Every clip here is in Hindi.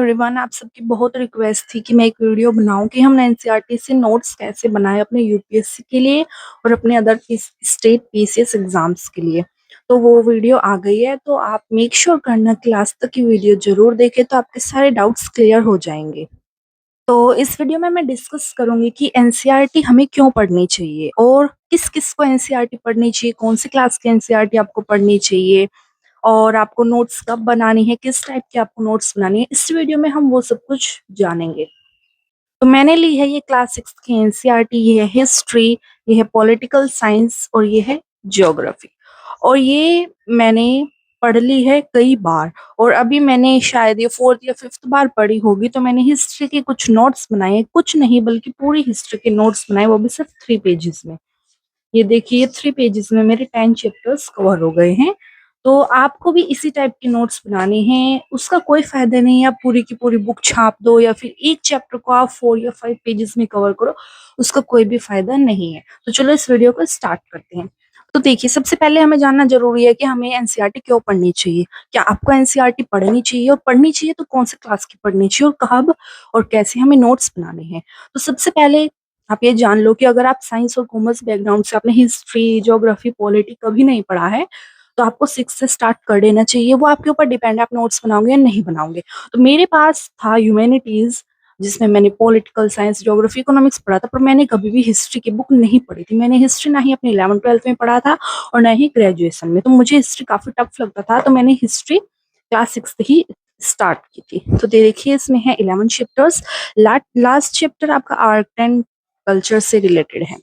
एवरीवन, आप सबकी बहुत रिक्वेस्ट थी कि मैं एक वीडियो बनाऊं कि हम एनसीईआरटी से नोट्स कैसे बनाएं अपने यूपीएससी के लिए और अपने अदर स्टेट पीसीएस एग्जाम्स के लिए। तो वो वीडियो आ गई है, तो आप मेक श्योर करना कि लास्ट तक की वीडियो जरूर देखें, तो आपके सारे डाउट्स क्लियर हो जाएंगे। तो इस वीडियो में मैं डिस्कस करूंगी कि एनसीईआरटी हमें क्यों पढ़नी चाहिए और किस किस को एनसीईआरटी पढ़नी चाहिए, कौन सी क्लास की एनसीईआरटी आपको पढ़नी चाहिए और आपको नोट्स कब बनानी है, किस टाइप की आपको नोट्स बनानी है। इस वीडियो में हम वो सब कुछ जानेंगे। तो मैंने ली है ये क्लास 6 की एनसीईआरटी। ये है हिस्ट्री, ये है पॉलिटिकल साइंस और ये है ज्योग्राफी। और ये मैंने पढ़ ली है कई बार, और अभी मैंने शायद ये फोर्थ या फिफ्थ बार पढ़ी होगी। तो मैंने हिस्ट्री के कुछ नोट्स बनाए, कुछ नहीं बल्कि पूरी हिस्ट्री के नोट्स बनाए, वो भी सिर्फ 3 पेजेस में। ये देखिए, 3 पेजेस में मेरे 10 चैप्टर्स कवर हो गए हैं। तो आपको भी इसी टाइप के नोट्स बनाने हैं। उसका कोई फायदा नहीं है आप पूरी की पूरी बुक छाप दो या फिर एक चैप्टर को आप 4 या 5 पेजेस में कवर करो, उसका कोई भी फायदा नहीं है। तो चलो इस वीडियो को स्टार्ट करते हैं। तो देखिए, सबसे पहले हमें जानना जरूरी है कि हमें एनसीईआरटी क्यों पढ़नी चाहिए। क्या आपको एनसीईआरटी पढ़नी चाहिए, और पढ़नी चाहिए तो कौन से क्लास की पढ़नी चाहिए और कब और कैसे हमें नोट्स बनाने हैं। तो सबसे पहले आप ये जान लो कि अगर आप साइंस और कॉमर्स बैकग्राउंड से, आपने हिस्ट्री, ज्योग्राफी, पॉलिटी कभी नहीं पढ़ा है, तो आपको 6 से स्टार्ट कर देना चाहिए। वो आपके ऊपर डिपेंड है, आप नोट्स बनाओगे या नहीं बनाओगे। तो मेरे पास था ह्यूमैनिटीज, जिसमें मैंने पॉलिटिकल साइंस, ज्योग्राफी, इकोनॉमिक्स पढ़ा था, पर मैंने कभी भी हिस्ट्री की बुक नहीं पढ़ी थी। मैंने हिस्ट्री ना ही अपने 11th-12th में पढ़ा था और ना ही ग्रेजुएशन में। तो मुझे हिस्ट्री काफी टफ लगता था, तो मैंने हिस्ट्री क्लास 6 ही स्टार्ट की थी। तो देखिए, इसमें है 11 चैप्टर्स। लास्ट चैप्टर आपका आर्ट एंड कल्चर से रिलेटेड है।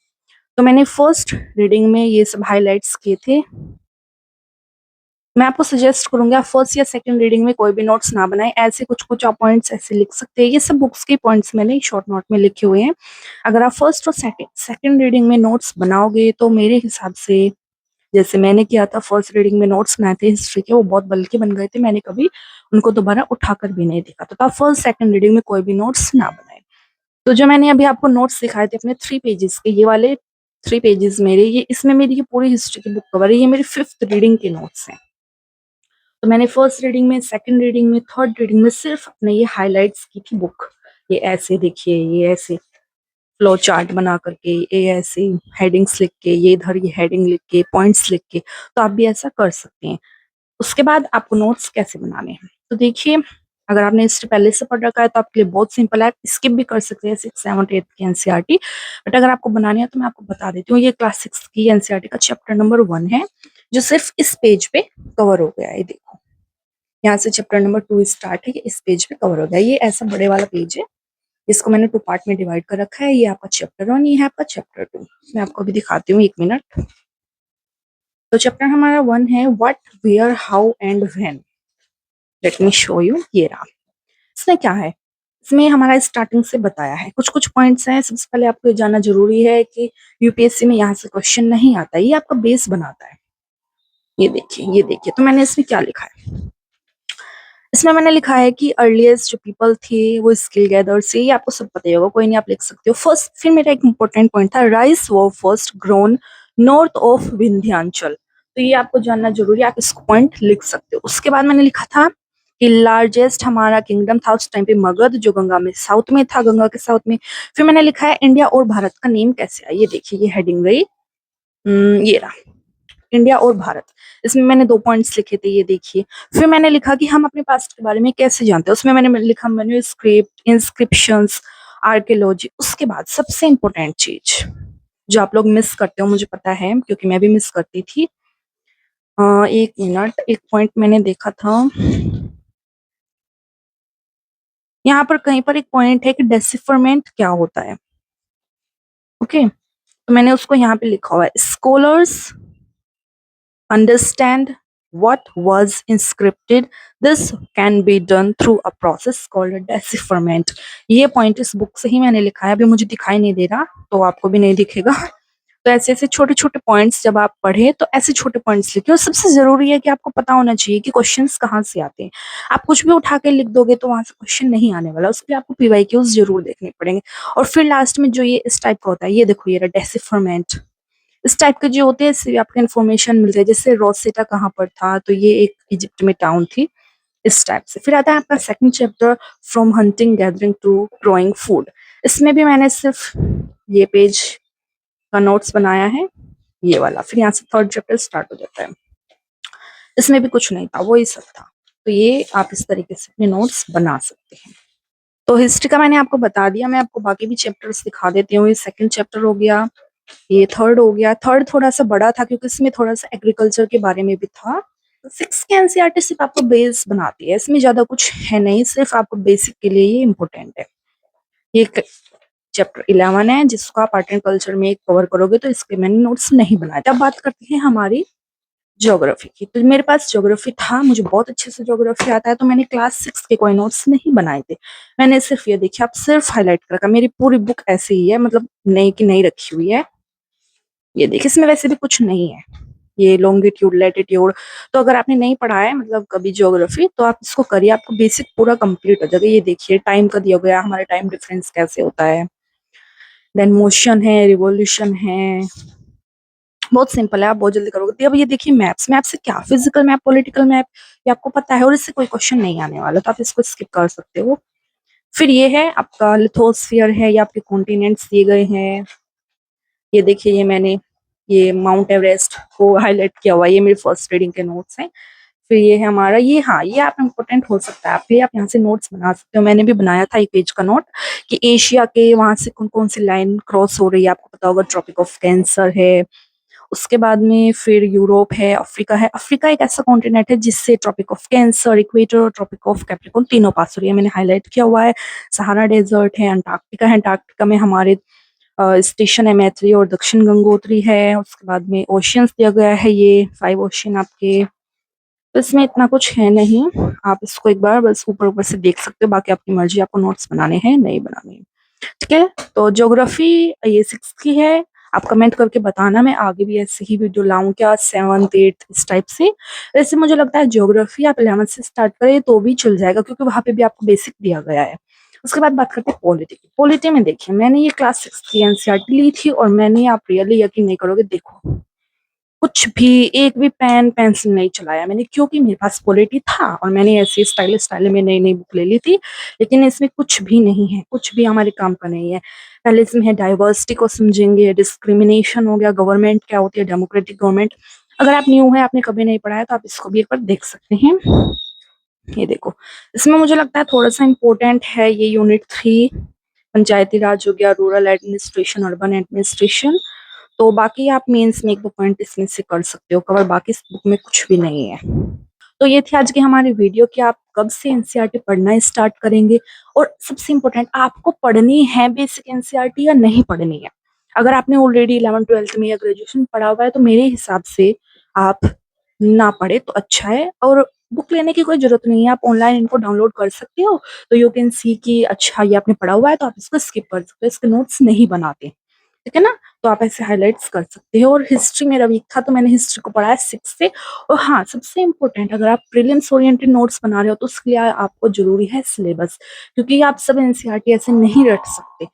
तो मैंने फर्स्ट रीडिंग में ये सब हाइलाइट्स किए थे। मैं आपको सजेस्ट करूंगा, आप फर्स्ट या सेकंड रीडिंग में कोई भी नोट्स ना बनाएं। ऐसे कुछ कुछ आप पॉइंट्स ऐसे लिख सकते हैं। ये सब बुक्स के पॉइंट्स मैंने शॉर्ट नोट में लिखे हुए हैं। अगर आप फर्स्ट और सेकंड रीडिंग में नोट्स बनाओगे, तो मेरे हिसाब से, जैसे मैंने किया था, फर्स्ट रीडिंग में नोट्स बनाए थे हिस्ट्री के, वो बहुत बल्कि बन गए थे। मैंने कभी उनको दोबारा उठाकर भी नहीं देखा। तो आप फर्स्ट सेकंड रीडिंग में कोई भी नोट्स ना बनाए। तो जो मैंने अभी आपको नोट्स दिखाए थे अपने 3 पेजेस के, ये वाले 3 पेजेस मेरे, ये इसमें मेरी ये पूरी हिस्ट्री की बुक कवर है। ये मेरी फिफ्थ रीडिंग के नोट्स हैं। तो मैंने फर्स्ट रीडिंग में, सेकंड रीडिंग में, थर्ड रीडिंग में सिर्फ अपने ये हाइलाइट्स की थी बुक। ये ऐसे देखिए, ये ऐसे फ्लो चार्ट बना करके, ये ऐसे हेडिंग्स लिख के, ये इधर ये हेडिंग लिख के, पॉइंट्स लिख के। तो आप भी ऐसा कर सकते हैं। उसके बाद आपको नोट्स कैसे बनाने हैं, तो देखिए, अगर आपने हिस्ट्री पहले से पढ़ रखा है तो आपके लिए बहुत सिंपल है, स्किप भी कर सकते हैं 6, 7, 8 की एनसीईआरटी। बट अगर आपको बनानी है तो मैं आपको बता देती हूँ। ये क्लास 6 की एनसीईआरटी का चैप्टर नंबर 1 है, जो सिर्फ इस पेज पे कवर हो गया है। देखो, यहाँ से चैप्टर नंबर 2 स्टार्ट है, ये इस पेज पे कवर हो गया। ये ऐसा बड़े वाला पेज है, इसको मैंने 2 पार्ट में डिवाइड कर रखा है। ये आपका चैप्टर 1, ये है आपका चैप्टर 2। मैं आपको अभी दिखाती हूँ, 1 मिनट। तो चैप्टर हमारा 1 है what, where, how and when. Let me show you. ये रहा। इसमें क्या है, इसमें हमारा स्टार्टिंग से बताया है। कुछ कुछ पॉइंट्स हैं। सबसे पहले आपको ये जानना जरूरी है कि यूपीएससी में यहाँ से क्वेश्चन नहीं आता, ये आपका बेस बनाता है। ये देखिए, ये देखिए, तो मैंने इसमें क्या लिखा है। इसमें मैंने लिखा है कि अर्लीस्ट जो पीपल थे वो स्किल गैदर से। ये आपको सब पता ही होगा, कोई नहीं, आप लिख सकते हो। फर्स्ट, फिर मेरा एक इंपॉर्टेंट पॉइंट था, राइस वो first grown north of Vindhyachal. तो ये आपको जानना जरूरी है, आप इसको पॉइंट लिख सकते हो। उसके बाद मैंने लिखा था कि लार्जेस्ट हमारा किंगडम था उस टाइम पे मगध, जो गंगा में साउथ में था, गंगा के साउथ में। फिर मैंने लिखा है इंडिया और भारत का नेम कैसे आया। ये देखिए, ये हेडिंग रही। ये रहा, इंडिया और भारत। इसमें मैंने 2 पॉइंट्स लिखे थे, ये देखिए। फिर मैंने लिखा कि हम अपने पास्ट के बारे में कैसे जानते हैं। उसमें मैंने लिखा मैन्युस्क्रिप्ट, इंस्क्रिप्शंस, आर्कियोलॉजी। उसके बाद सबसे इंपॉर्टेंट चीज जो आप लोग मिस करते हो, मुझे पता है क्योंकि मैं भी मिस करती थी। 1 मिनट, एक पॉइंट मैंने देखा था यहाँ पर, कहीं पर एक पॉइंट है कि डेसिफरमेंट क्या होता है। ओके, तो मैंने उसको यहाँ पे लिखा हुआ है, scholars understand what was inscripted. This can be done through a process called decipherment. ये पॉइंट इस बुक से ही मैंने लिखा है, अभी मुझे दिखाई नहीं दे रहा, तो आपको भी नहीं दिखेगा। तो ऐसे ऐसे छोटे छोटे पॉइंट्स जब आप पढ़े, तो ऐसे छोटे पॉइंट्स लिखिए। और सबसे जरूरी है कि आपको पता होना चाहिए कि क्वेश्चंस कहाँ से आते हैं। आप कुछ भी उठा के लिख दोगे तो वहां से क्वेश्चन नहीं आने वाला, उसके लिए आपको पीवाईक्यूज जरूर देखने पड़ेंगे। और फिर लास्ट में जो ये इस टाइप का होता है, ये देखो, ये डेसिफरमेंट। इस टाइप के जो होते हैं, इससे आपको इन्फॉर्मेशन मिलती है। जैसे रोसेटा कहाँ पर था, तो ये एक इजिप्ट में टाउन थी। इस टाइप से। फिर आता है आपका second chapter, from hunting gathering to growing food. इसमें भी मैंने सिर्फ ये पेज का नोट्स बनाया है, ये वाला। फिर यहाँ से थर्ड चैप्टर स्टार्ट हो जाता है। इसमें भी कुछ नहीं था, वही सब था। तो ये आप इस तरीके से अपने नोट्स बना सकते हैं। तो हिस्ट्री का मैंने आपको बता दिया, मैं आपको बाकी भी चैप्टर्स दिखा देती हूँ। ये सेकंड चैप्टर हो गया, ये थर्ड हो गया। थर्ड थोड़ा सा बड़ा था क्योंकि इसमें थोड़ा सा एग्रीकल्चर के बारे में भी था। सिक्स के एनसीईआरटी सिर्फ आपको बेस बनाती है, इसमें ज्यादा कुछ है नहीं, सिर्फ आपको बेसिक के लिए ये इम्पोर्टेंट है। ये चैप्टर 11 है जिसको आप आर्ट एंड कल्चर में कवर करोगे, तो इसके मैंने नोट्स नहीं बनाए थे। अब बात करते हैं हमारी ज्योग्राफी की। तो मेरे पास ज्योग्राफी था, मुझे बहुत अच्छे से ज्योग्राफी आता है, तो मैंने क्लास 6 के कोई नोट्स नहीं बनाए थे। मैंने सिर्फ ये देखिए, आप सिर्फ हाईलाइट कर रखा। मेरी पूरी बुक ऐसे ही है, मतलब नई की नई रखी हुई है। ये देखिए, इसमें वैसे भी कुछ नहीं है, ये लॉन्गिट्यूड लैटिट्यूड। तो अगर आपने नहीं पढ़ा है मतलब कभी ज्योग्राफी, तो आप इसको करिए, आपको बेसिक पूरा कंप्लीट हो जाएगा। ये देखिए, टाइम का दिया गया, हमारे टाइम डिफरेंस कैसे होता है, देन मोशन है, रिवॉल्यूशन है। बहुत सिंपल है, आप बहुत जल्दी करोगे। अब ये देखिए, मैप्स। मैप से क्या, फिजिकल मैप, पॉलिटिकल मैप, ये आपको पता है और इससे कोई क्वेश्चन नहीं आने वाला, तो आप इसको स्किप कर सकते हो। फिर ये है आपका लिथोस्फियर है, ये आपके कॉन्टिनेंट्स दिए गए हैं। ये देखिए, ये मैंने ये माउंट एवरेस्ट को हाईलाइट किया हुआ है, ये मेरी फर्स्ट रीडिंग के नोट्स हैं। फिर ये है हमारा ये, हाँ ये आप इम्पोर्टेंट हो सकता है आपके लिए, आप यहाँ से नोट्स बना सकते हो। मैंने भी बनाया था एक पेज का नोट कि एशिया के वहां से कौन कौन सी लाइन क्रॉस हो रही है, आपको पता होगा ट्रॉपिक ऑफ कैंसर है। उसके बाद में फिर यूरोप है, अफ्रीका है। अफ्रीका एक ऐसा कॉन्टिनेंट है जिससे ट्रॉपिक ऑफ कैंसर, इक्वेटर और ट्रॉपिक ऑफ कैप्रिकॉर्न तीनों पास हो रही है, मैंने हाईलाइट किया हुआ है। सहारा डेजर्ट है, अंटार्कटिका है, अंटार्कटिका में हमारे स्टेशन है मैत्री और दक्षिण गंगोत्री है। उसके बाद में ओशियंस दिया गया है, ये 5 ओशियन आपके। तो इसमें इतना कुछ है नहीं, आप इसको एक बार बस ऊपर ऊपर से देख सकते हो, बाकी आपकी मर्जी, आपको नोट्स बनाने हैं नहीं बनाने हैं। ठीक है, तो ज्योग्राफी ये 6 की है। आप कमेंट करके बताना, मैं आगे भी ऐसे ही वीडियो लाऊं क्या, 7th 8th इस टाइप से। वैसे मुझे लगता है ज्योग्राफी आप 11th से स्टार्ट करें तो भी चल जाएगा, क्योंकि वहां पे भी आपको बेसिक दिया गया है। उसके बाद बात करते हैं पॉलिटी की। पॉलिटी में देखिए, मैंने ये क्लास 6 की एनसीईआरटी ली थी, और मैंने, आप रियली यकीन नहीं करोगे, देखो कुछ भी, एक भी पेन पेंसिल नहीं चलाया मैंने, क्योंकि मेरे पास पॉलिटी था और मैंने ऐसे स्टाइल स्टाइल में नई नई बुक ले ली थी। लेकिन इसमें कुछ भी नहीं है, कुछ भी हमारे काम का नहीं है। पहले इसमें है डाइवर्सिटी को समझेंगे, डिस्क्रिमिनेशन हो गया, गवर्नमेंट क्या होती है, डेमोक्रेटिक गवर्नमेंट। अगर आप न्यू है, आपने कभी नहीं पढ़ा है, तो आप इसको भी एक बार देख सकते हैं। ये देखो, इसमें मुझे लगता है थोड़ा सा इम्पोर्टेंट है ये यूनिट 3, पंचायती राज हो गया, रूरल एडमिनिस्ट्रेशन, अर्बन एडमिनिस्ट्रेशन। तो बाकी आप मेंस में एक दो पॉइंट इसमें से कर सकते हो कवर, बाकी इस बुक में कुछ भी नहीं है। तो ये थी आज की हमारी वीडियो कि आप कब से एनसीईआरटी पढ़ना स्टार्ट करेंगे, और सबसे इम्पोर्टेंट, आपको पढ़नी है बेसिक एनसीईआरटी या नहीं पढ़नी है। अगर आपने ऑलरेडी 11th 12th में या ग्रेजुएशन पढ़ा हुआ है, तो मेरे हिसाब से आप ना पढ़े तो अच्छा है। और बुक लेने की कोई जरूरत नहीं है, आप ऑनलाइन इनको डाउनलोड कर सकते हो। तो यू कैन सी कि अच्छा ये आपने पढ़ा हुआ है, तो आप इसको स्किप कर सकते हो, इसके नोट्स नहीं बनाते, ठीक है ना। तो आप ऐसे हाइलाइट्स कर सकते हो। और हिस्ट्री मेरा वीक था, तो मैंने हिस्ट्री को पढ़ा है 6 से। और हाँ, सबसे इम्पोर्टेंट, अगर आप प्रीलिम्स ओरिएंटेड नोट्स बना रहे हो, तो उसके लिए आपको जरूरी है सिलेबस, क्योंकि आप सब एनसीईआरटी ऐसे नहीं रट सकते।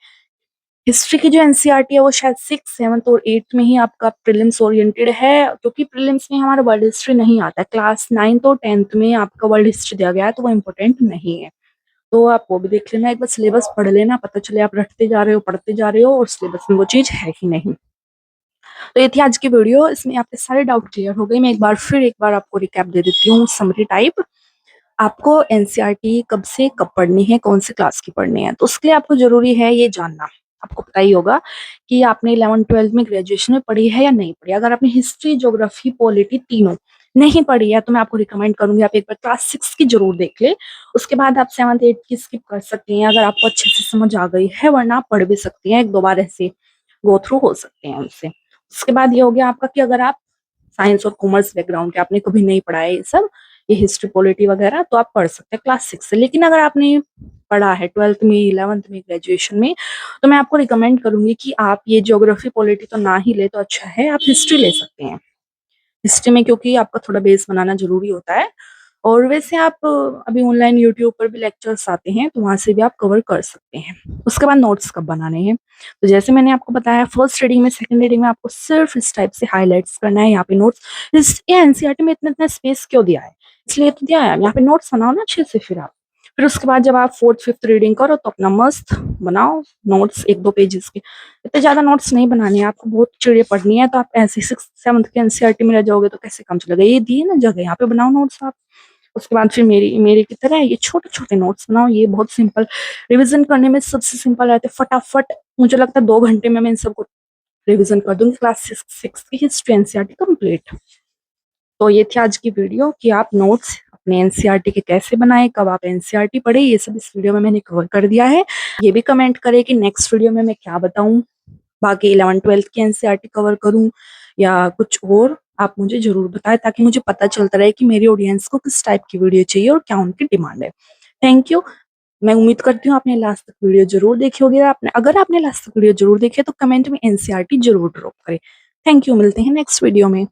हिस्ट्री की जो एनसीईआरटी है वो शायद 6th 7th और 8th में ही आपका प्रीलिम्स ओरिएंटेड है, क्योंकि प्रीलिम्स में हमारा वर्ल्ड हिस्ट्री नहीं आता है। क्लास 9th और 10th में आपका वर्ल्ड हिस्ट्री दिया गया है, तो वो इम्पोर्टेंट नहीं है। तो आप वो भी देख लेना, एक बार सिलेबस पढ़ लेना, पता चले आप रटते जा रहे हो, पढ़ते जा रहे हो, और सिलेबस में वो चीज है ही नहीं। तो ये थी आज की वीडियो, इसमें आपके सारे डाउट क्लियर हो गए। मैं एक बार आपको रिकैप दे देती हूँ, समरी टाइप। आपको एनसीईआरटी कब से कब पढ़नी है, कौन सी क्लास की पढ़नी है, तो उसके लिए आपको जरूरी है ये जानना। आपको पता ही होगा कि आपने 11th 12th में ग्रेजुएशन में पढ़ी है या नहीं पढ़ी। अगर आपने हिस्ट्री, ज्योग्राफी, पॉलिटी तीनों नहीं पढ़ी है, तो मैं आपको रिकमेंड करूंगी आप एक बार क्लास 6 की जरूर देख ले। उसके बाद आप 7th 8th की स्किप कर सकती हैं, अगर आपको अच्छे से समझ आ गई है, वरना आप पढ़ भी सकती हैं, एक दो बार ऐसे गो थ्रू हो सकते हैं उनसे। उसके बाद ये हो गया आपका कि अगर आप साइंस और कॉमर्स बैकग्राउंड के, आपने कभी नहीं पढ़ा है ये सब, ये हिस्ट्री पॉलिटी वगैरह, तो आप पढ़ सकते हैं क्लास 6 से। लेकिन अगर आपने पढ़ा है 12th में, 11th में, ग्रेजुएशन में, तो मैं आपको रिकमेंड करूंगी कि आप ये ज्योग्राफी पॉलिटी तो ना ही ले तो अच्छा है, आप हिस्ट्री ले सकते हैं। हिस्ट्री में क्योंकि आपका थोड़ा बेस बनाना जरूरी होता है, और वैसे आप अभी ऑनलाइन यूट्यूब पर भी लेक्चर्स आते हैं, तो वहाँ से भी आप कवर कर सकते हैं। उसके बाद नोट्स कब बनाने हैं, तो जैसे मैंने आपको बताया फर्स्ट रीडिंग में, सेकंड रीडिंग में आपको सिर्फ इस टाइप से हाइलाइट्स करना है। यहाँ पे नोट्स, इस ये एनसीईआरटी में इतना इतना स्पेस क्यों दिया है, इसलिए तो दिया है, यहाँ पे नोट्स बनाओ ना अच्छे से। फिर उसके बाद जब आप फोर्थ फिफ्थ रीडिंग करो तो अपना मस्त बनाओ नोट्स, 1-2 पेजेस के। इतने ज्यादा नोट्स नहीं बनाने हैं आपको, बहुत चीजें पढ़नी है, तो आप ऐसे 6th-7th के एनसीईआरटी में रह जाओगे तो कैसे काम चलेगा। ये दिए ना जगह, यहाँ पे बनाओ नोट्स आप। उसके बाद फिर मेरी मेरी की तरह ये छोटे छोटे नोट्स बनाओ, ये बहुत सिंपल, रिवीजन करने में सबसे सिंपल रहते, फटाफट। मुझे लगता है 2 घंटे में मैं इन सबको रिवीजन कर दूंगी, क्लास 6 की हिस्ट्री एनसीईआरटी कंप्लीट। तो ये थी आज की वीडियो कि आप नोट्स अपने एनसीईआरटी के कैसे बनाएं, कब आप एनसीईआरटी पढ़े, ये सब इस वीडियो में मैंने कवर कर दिया है। ये भी कमेंट करें कि नेक्स्ट वीडियो में मैं क्या बताऊं, बाकी 11th-12th की एनसीईआरटी कवर करूं या कुछ और, आप मुझे जरूर बताएं, ताकि मुझे पता चलता रहे कि मेरी ऑडियंस को किस टाइप की वीडियो चाहिए और क्या उनकी डिमांड है। Thank you. मैं उम्मीद करती हूँ आपने लास्ट तक वीडियो जरूर देखी होगी। अगर आपने लास्ट तक वीडियो जरूर देखी है तो कमेंट में एनसीईआरटी जरूर ड्रॉप करें। थैंक यू, मिलते हैं नेक्स्ट वीडियो में।